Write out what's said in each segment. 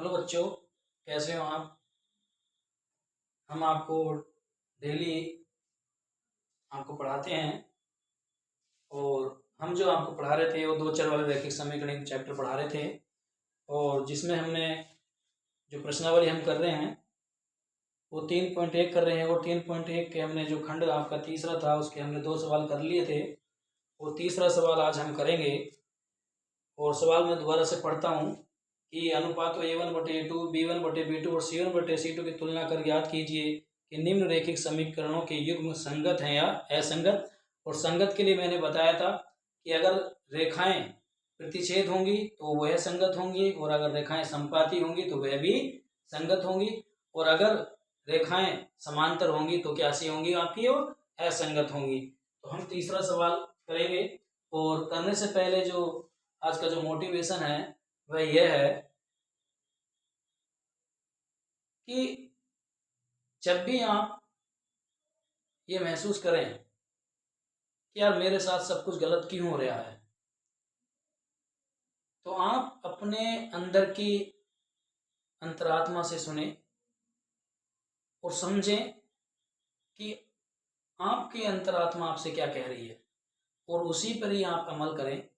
Hello बच्चों, कैसे हो आप। हम आपको डेली आपको पढ़ाते हैं और हम जो आपको पढ़ा रहे थे वो दो चर वाले रैखिक समीकरण चैप्टर पढ़ा रहे थे और जिसमें हमने जो प्रश्नावली हम कर रहे हैं वो 3.1 कर रहे हैं और 3.1 के हमने जो खंड आपका तीसरा था उसके हमने 2 सवाल कर लिए थे। वो तीसरा सवाल आज हम करेंगे और सवाल मैं दोबारा से पढ़ता हूँ कि अनुपात A1/A2, B1/B2 और C1/C2 की तुलना कर ज्ञात कीजिए कि निम्न रैखिक समीकरणों के युग्म संगत हैं या असंगत। और संगत के लिए मैंने बताया था कि अगर रेखाएं प्रतिच्छेद होंगी तो वह संगत होंगी और अगर रेखाएं संपाती होंगी तो वह भी संगत होंगी और अगर रेखाएं समांतर होंगी तो क्या सी होंगी आपकी और असंगत होंगी। तो हम तीसरा सवाल करेंगे और करने से पहले जो आज का जो मोटिवेशन है वह यह है कि जब भी आप ये महसूस करें कि यार मेरे साथ सब कुछ गलत क्यों हो रहा है, तो आप अपने अंदर की अंतरात्मा से सुने और समझें कि आपकी अंतरात्मा आपसे क्या कह रही है और उसी पर ही आप अमल करें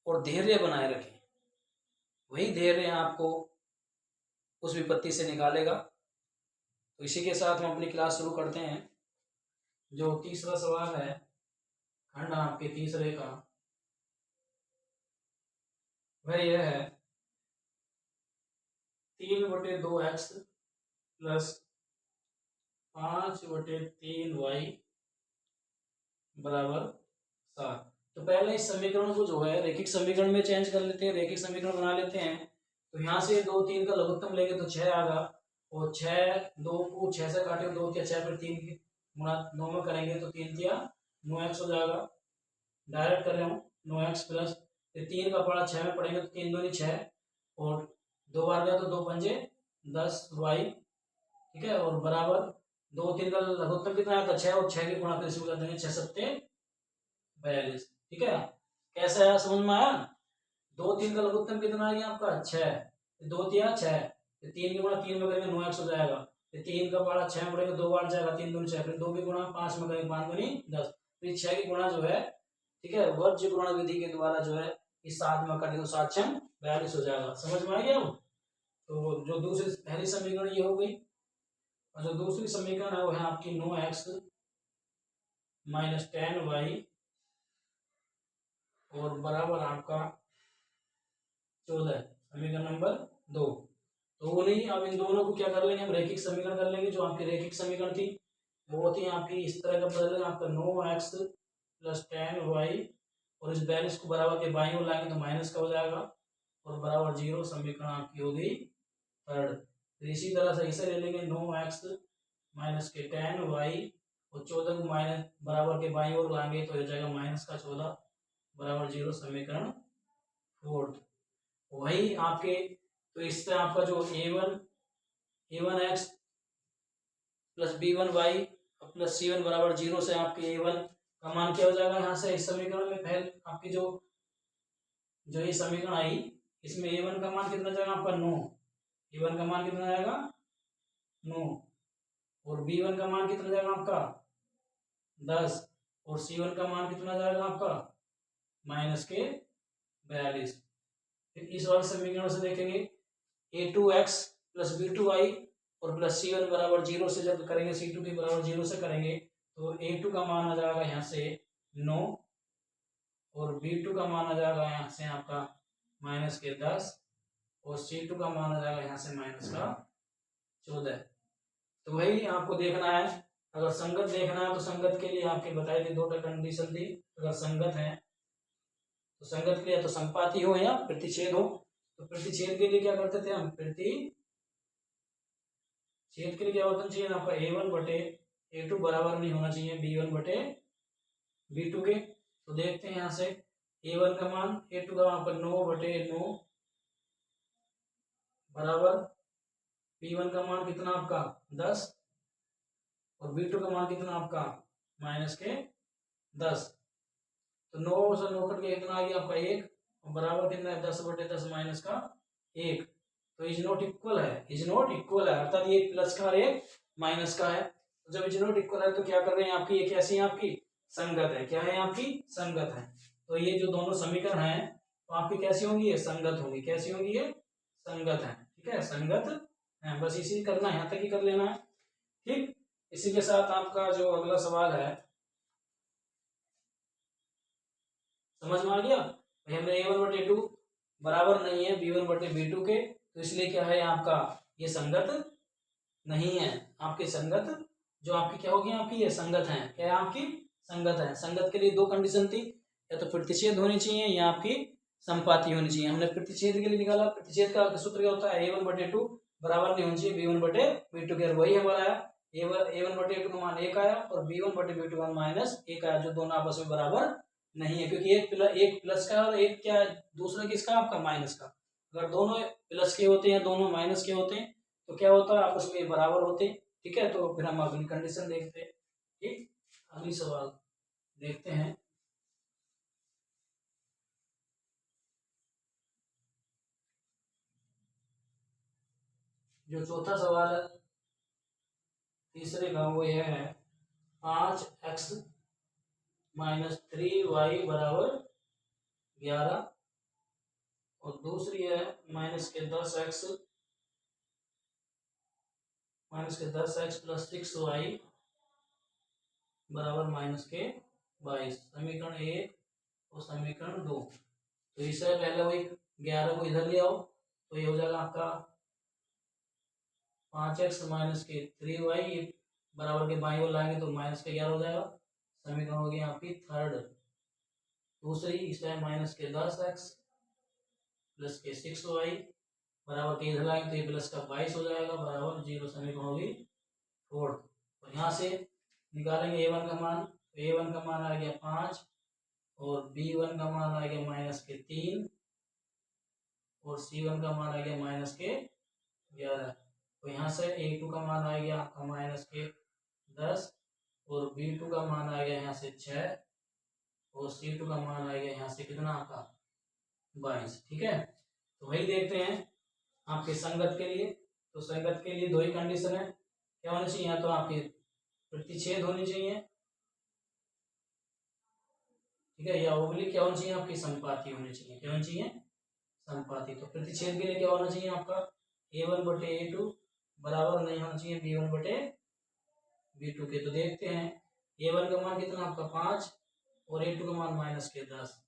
और धैर्य बनाए रखें। वही धैर्य आपको उस विपत्ति से निकालेगा। तो इसी के साथ हम अपनी क्लास शुरू करते हैं। जो तीसरा सवाल है खंड आपके तीसरे का वह यह है 3/2x प्लस 5/3y बराबर 7। तो पहले इस समीकरण को जो है रैखिक समीकरण में चेंज कर लेते हैं, रैखिक समीकरण बना लेते हैं। तो यहाँ से 2 3 का लघुत्तम लेंगे तो 6 आएगा और 6 2 को 6 से काटे 2 या 6 पर 3 की गुणा 9 में करेंगे तो 3 या 9x हो जाएगा। डायरेक्ट कर रहा हूँ 9x प्लस 3 का पड़ा 6 में पड़ेंगे तो 3 दूनी 6 और 2 बार गया तो 2 पंजे 10y, ठीक है, और बराबर 2 3 का लघुत्तम कितना आया था 6 और 6 की गुणा कर इसी को कर देंगे 6 7 42, ठीक है। कैसे आया समझ में आया। 2 3 का लघुत्तम कितना आ गया आपका 6, 2 3 6, 3 की गुणा 3 में करेंगे 9x हो जाएगा। 3 का पड़ा 6 में पड़ेगा 2 बार जाएगा 3 दूनी 6, फिर 2 की गुणा 5 में करेंगे 5 दूनी 10, फिर 6 की गुणा जो है, ठीक है, वर्ज्य गुणा विधि के द्वारा जो है इस 7 में कर दो 7 6 42 हो जाएगा। समझ में आ गया। तो जो दूसरी पहली समीकरण ये हो गई और जो दूसरी समीकरण है वो है आपकी 9x - 10y और बराबर आपका 14, समीकरण नंबर 2। तो वो नहीं, अब इन दोनों को क्या कर लेंगे हम रैखिक समीकरण कर लेंगे। जो आपकी रैखिक समीकरण थी वो होती है आपकी इस तरह का बदलेगा आपका 9x प्लस 10y और इस 42 को बराबर के बाईं ओर लाएंगे तो माइनस का हो जाएगा और बराबर 0। समीकरण आपकी होगी थर्ड। फिर इसी तरह से इसे ले लेंगे 9x माइनस के 10y और 14 को माइनस बराबर के बाईं ओर लाएंगे तो हो जाएगा माइनस का 14 बराबर 0। समीकरण फोर्थ। वही आपके, तो इससे आपका जो a1x plus b1y plus c1 बराबर 0 से आपके a1 का मान क्या हो जाएगा यहाँ से इस समीकरण में पहले आपकी जो ये समीकरण आई इसमें a1 का मान कितना जाएगा आपका 9, a1 का मान कितना जाएगा 9 और b1 का मान कितना जाएगा आपका 10 और c1 का मान कितना जाएगा आपका माइनस के 42। फिर इस वाले समीकरण से देखेंगे a2x प्लस b2y और प्लस c1 बराबर 0 से जब करेंगे c2 के बराबर 0 से करेंगे तो a2 का मान आ जाएगा यहाँ से 9 और b2 का मान आ जाएगा यहाँ से आपका माइनस के 10 और c2 का मान आ जाएगा यहाँ से माइनस का 14। तो वही आपको देखना है। अगर संगत देखना है तो संगत के लिए आपके बताई थी 2 कंडीशन थी। अगर संगत है तो संगत के लिए तो संपाती हो या प्रतिच्छेद हो। तो प्रतिच्छेद के लिए क्या करते थे हम, प्रतिच्छेद के लिए क्या होना चाहिए आपका a1/a2 बराबर नहीं होना चाहिए b1/b2 के। तो देखते हैं यहाँ से a1 का मान a2 का मान 9/9 बराबर b1 का मान कितना आपका 10 और b2 का मान कितना आपका माइनस के 10। तो 9 से 9 कट के कितना आ गया आपका 1 और बराबर कितना है 10/10 माइनस का 1। तो इज नॉट इक्वल है, इज नॉट इक्वल है, अर्थात ये प्लस का और एक माइनस का है। तो जब इज नॉट इक्वल है तो क्या कर रहे हैं आपकी, ये कैसी है आपकी संगत है, क्या है आपकी संगत है। तो ये जो दोनों समीकरण है तो आपकी कैसी होंगी, ये संगत होंगी, कैसी होंगी, ये संगत है, ठीक है, संगत है। बस इसी करना है, यहाँ तक ही कर लेना है, ठीक। इसी के साथ आपका जो अगला सवाल है, समझ में आ गया भाई, हमने a1/2 बराबर नहीं है b1/b2 के, तो इसलिए क्या है आपका ये संगत नहीं है, आपकी संगत जो आपकी क्या होगी, आपकी ये संगत है, क्या है आपकी संगत है। संगत के लिए दो कंडीशन थी, या तो प्रतिच्छेद होनी चाहिए या आपकी संपाती होनी चाहिए। हमने प्रतिच्छेद के लिए निकाला, प्रतिच्छेद का सूत्र क्या होता है, a1/2 बराबर नहीं होनी चाहिए b1/b2 के, वही हमारा आया, a1/2 का मान 1 आया और b1/b2 का मान -1 आया, जो दोनों आपस में बराबर नहीं है, क्योंकि एक प्लस का और एक क्या दूसरा किसका, आपका माइनस का। अगर दोनों प्लस के होते हैं, दोनों माइनस के होते हैं, तो क्या होता है आपस में बराबर होते, ठीक है। तो फिर हम अगली कंडीशन देखते हैं, ठीक। अगली सवाल देखते हैं, जो चौथा सवाल है तीसरे का, वो यह है 5x - 3y बराबर 11, और दूसरी है -10x + 6y बराबर -22। समीकरण 1 और समीकरण 2। तो इससे पहले वही 11 को इधर ले आओ, तो ये हो जाएगा आपका 5x - 3y बराबर के बाईं ओर लाएंगे तो -11 हो जाएगा, समीकरण हो गया आपकी थर्ड। दूसरी इसमें -10x + 6y बराबर के इधर लाएंगे तो ये +22 हो जाएगा, बराबर 0, समीकरण होगी फोर्थ। और यहाँ से निकालेंगे a1 का मान, तो a1 का मान आ गया 5 और b1 का मान आ गया -3 और c1 का मान आ गया -11। तो यहाँ से a2 का मान आ गया आपका -10 और b2 का मान आ गया यहाँ से 6 और c2 का मान आ गया यहाँ से कितना आपका 22, ठीक है। तो वही देखते हैं आपके संगत के लिए। तो संगत के लिए दो ही कंडीशन है, क्या होनी चाहिए, या तो आपकी प्रतिच्छेद होनी चाहिए, ठीक है, या ओब्लिक क्या होनी चाहिए, आपकी संपाती होनी चाहिए, क्या होनी चाहिए, संपाती। तो प्रतिच्छेद के लिए क्या होना चाहिए आपका, a1/a2 बराबर नहीं होना चाहिए b1/b2 के। तो देखते हैं a1 का मान कितना आपका 5 और a2 का मान -10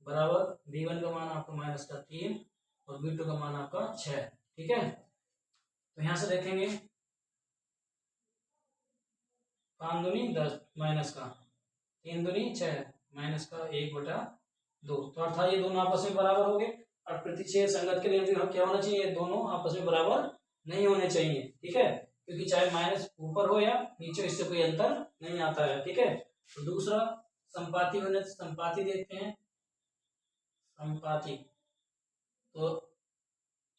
बराबर b1 का मान आपका -3 और b2 का मान आपका 6, ठीक है। तो यहां से देखेंगे 5 दूनी 10 माइनस का 3 दूनी 6 माइनस का 1/2, तो अर्थात ये दोनों आपस में बराबर हो गए। और प्रतिच्छेद संगत के लिए क्या होना चाहिए, दोनों आपस में बराबर नहीं होने चाहिए, ठीक है, क्योंकि चाहे माइनस ऊपर हो या नीचे इससे कोई अंतर नहीं आता है, ठीक है। तो दूसरा संपाती होने, संपाती देखते हैं, संपाती। तो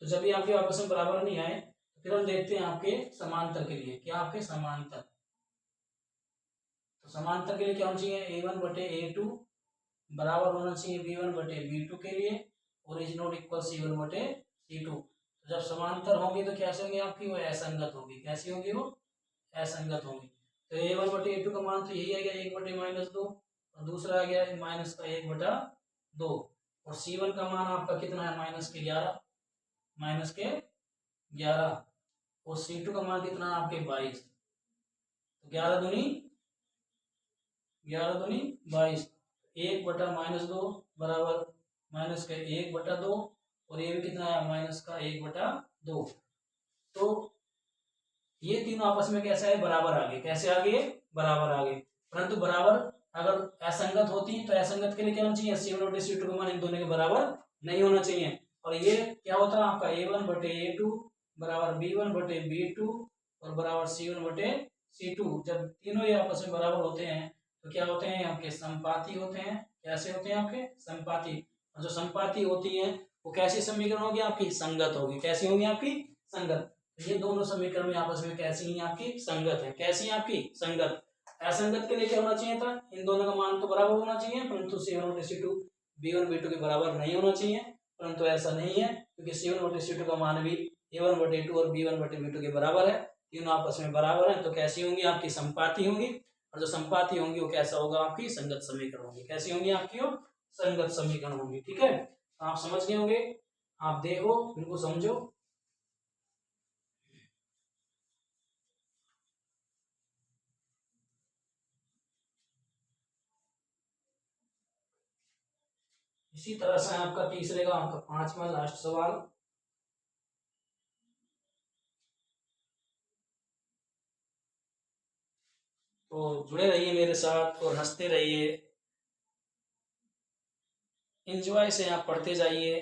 जब ये आपके आपस में बराबर नहीं आए तो फिर हम देखते हैं आपके समांतर के लिए, क्या आपके समांतर। तो समांतर के लिए क्या होना चाहिए, a1/a2 बराबर होना चाहिए b1/b2 के लिए, और इज नॉट इक्वल c1/c2। तो जब समांतर होंगे तो कैसे होंगे आपकी, वो असंगत होगी, कैसी होगी, वो असंगत होगी। तो a1/a2 का मान तो यही आ गया 1/-2 और दूसरा आ गया -1/2, और c1 का मान आपका कितना है -11 और c2 का मान कितना है आपके 22। तो 11 दूनी 22, 1/-2 बराबर -1/2 और ये भी कितना है -1/2। तो ये तीनों आपस में कैसे है, बराबर आ गए, कैसे आ गए, बराबर आ गए। परंतु बराबर अगर असंगत होती है तो असंगत के लिए क्या होना चाहिए, c1/c2 का मान इन दोनों के बराबर नहीं होना चाहिए। और ये क्या होता है आपका a1/a2 बराबर b1/b2 और बराबर c1/c2। जब तीनों ये आपस में बराबर होते हैं तो क्या होते हैं, आपके संपाती होते हैं। कैसे होते हैं आपके संपाती। और जो संपाती होती है वो कैसी समीकरण होगी, आपकी संगत होगी। कैसी होगी, आपकी संगत। ये दोनों समीकरण में आपस में कैसी हैं, आपकी संगत है। कैसी है, आपकी संगत। असंगत के लिए क्या होना चाहिए था, इन दोनों का मान तो बराबर होना चाहिए, परंतु c1/c2 b1/b2 के बराबर नहीं होना चाहिए। परंतु ऐसा नहीं है, क्योंकि C1/C2 का मान भी A1/A2 और B1/B2 के बराबर है, तीनों आपस में बराबर है। तो कैसी होंगी आपकी संपाती होंगी, और जो संपाती होंगी वो कैसा होगा आपकी संगत समीकरण होंगी। कैसी होंगी आपकी वो संगत समीकरण होंगी। ठीक है, तो आप समझ गए होंगे, आप देखो इनको समझो। इसी तरह से आपका तीसरे का आपका 5वां लास्ट सवाल। तो जुड़े रहिए मेरे साथ और हंसते रहिए, एंजॉय से आप पढ़ते जाइए,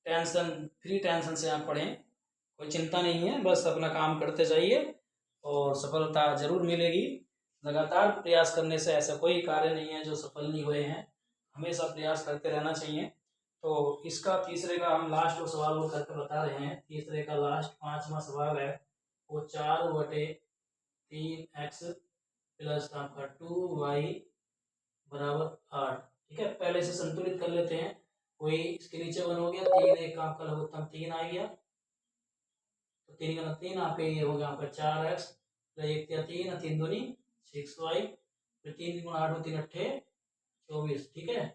टेंशन फ्री टेंशन से आप पढ़ें, कोई चिंता नहीं है, बस अपना काम करते जाइए और सफलता जरूर मिलेगी। लगातार प्रयास करने से ऐसा कोई कार्य नहीं है जो सफल नहीं हुए हैं, हमेशा प्रयास करते रहना चाहिए। तो इसका तीसरे का हम लास्ट वो सवाल वो करके बता रहे हैं। तीसरे का लास्ट 5वां सवाल है, वो 4/3x प्लस आपका 2y बराबर 8। ठीक है, पहले से संतुलित कर लेते हैं। कोई इसके नीचे 1 हो गया, 3 एक आपका लघुत्तम 3 आ गया, तो 3 का 3 आपके ये हो गया आपका 4x प्लस 1 या 3 3 दूनी 6y, फिर 3 गुणा 8 3 अट्ठे 24। ठीक है,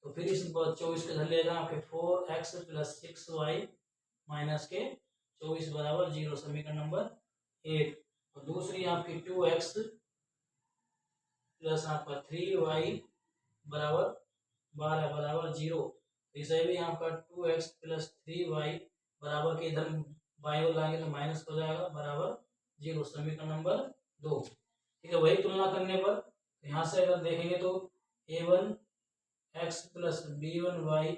तो फिर इस 24 के घर ले जाना आपके 4x प्लस 6y माइनस के 24 बराबर 0, समीकरण नंबर 1। और दूसरी आपकी 2x प्लस आपका 3y बराबर 12 बराबर 0। इसे भी आपका 2x प्लस 3y बराबर के इधर बाई ओर लाएंगे तो माइनस हो जाएगा बराबर 0, समीकरण नंबर 2। ठीक है, वही तुलना करने पर यहाँ से अगर देखेंगे तो a1x plus b1y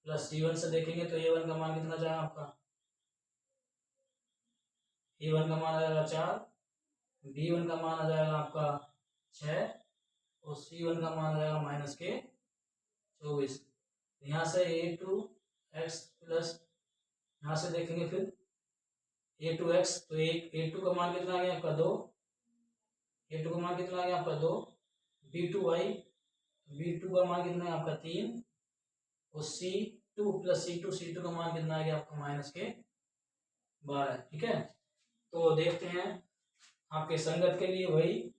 plus c1 से देखेंगे तो a1 का मान कितना जाएगा आपका, a1 का मान आ जाएगा 4, b1 का मान आ जाएगा आपका 6 और c1 का मान आ जाएगा माइनस के 24। यहाँ से a2x प्लस, यहाँ से देखेंगे फिर a2x, तो a2 का मान कितना आ गया आपका 2, a2 का मान कितना आ गया आपका 2, b2 का मान कितना है आपका 3 और c2 प्लस c2 का मान कितना आ गया आपका माइनस के 12। ठीक है, तो देखते हैं आपके संगत के लिए वही,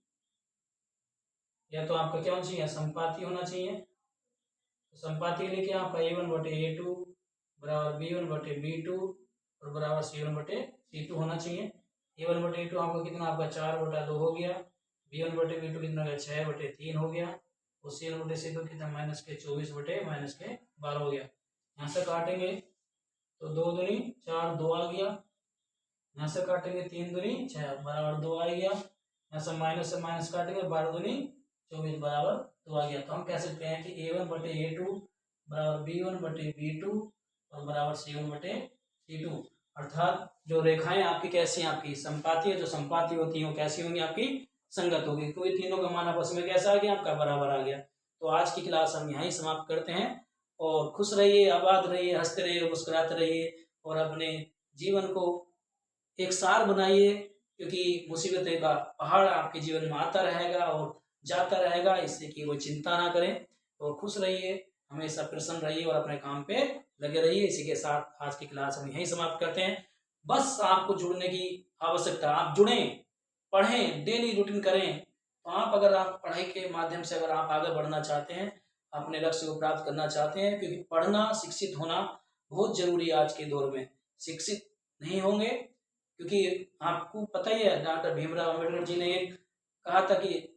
या तो आपका क्या होना चाहिए, संपाती होना चाहिए। तो संपाती के लिए क्या आपका a1/a2 बराबर b1/b2 और बराबर c1/c2 होना चाहिए। a1/a2 आपका कितना आपका 4/2 हो गया, b1/b2 कितना हो गया 6/3 हो गया, और c1/c2 कितना माइनस के 24/-12 हो गया। यहाँ से काटेंगे तो 2 दूनी 4 2 आ गया, यहाँ से काटेंगे 3 दूनी 6 बराबर 2 आ गया, यहाँ से माइनस काटेंगे 12 दूनी 24 बराबर 2 आ गया। तो हम कह सकते हैं कि a1/a2 बराबर b1/b2 और बराबर c1/c2। अर्थात जो रेखाएं आपकी कैसी हैं, आपकी संपाती है, जो संपाती होती हैं वो कैसी होंगी आपकी संगत होगी, क्योंकि तीनों का मान आपस में कैसा आ गया आपका बराबर आ गया। तो आज की क्लास हम यहीं समाप्त करते हैं, और खुश रहिए, आबाद रहिए, हंसते रहिए, मुस्कुराते रहिए, और अपने जीवन को एक सार बनाइए, क्योंकि मुसीबतें का पहाड़ आपके जीवन में आता रहेगा और जाता रहेगा, इससे कि वो चिंता ना करें, और खुश रहिए, हमेशा प्रसन्न रहिए और अपने काम पे लगे रहिए। इसी के साथ आज की क्लास हम यहीं समाप्त करते हैं। बस आपको जुड़ने की आवश्यकता, आप जुड़ें, पढ़ें, डेली रूटीन करें। तो आप अगर आप पढ़ाई के माध्यम से अगर आप आगे बढ़ना चाहते हैं, अपने लक्ष्य को प्राप्त करना चाहते हैं, क्योंकि पढ़ना, शिक्षित होना बहुत जरूरी है आज के दौर में। शिक्षित नहीं होंगे, क्योंकि आपको पता ही है डॉक्टर भीमराव अम्बेडकर जी ने एक कहा था कि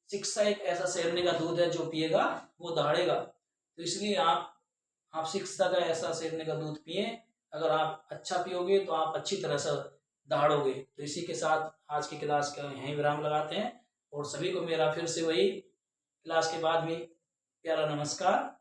शिक्षा एक ऐसा शेरनी का दूध है, जो पिएगा वो दहाड़ेगा। तो इसलिए आप शिक्षा का ऐसा शेरनी का दूध पिए, अगर आप अच्छा पियोगे तो आप अच्छी तरह से दहाड़ोगे। तो इसी के साथ आज की क्लास का यहीं विराम लगाते हैं, और सभी को मेरा फिर से वही क्लास के बाद भी प्यारा नमस्कार।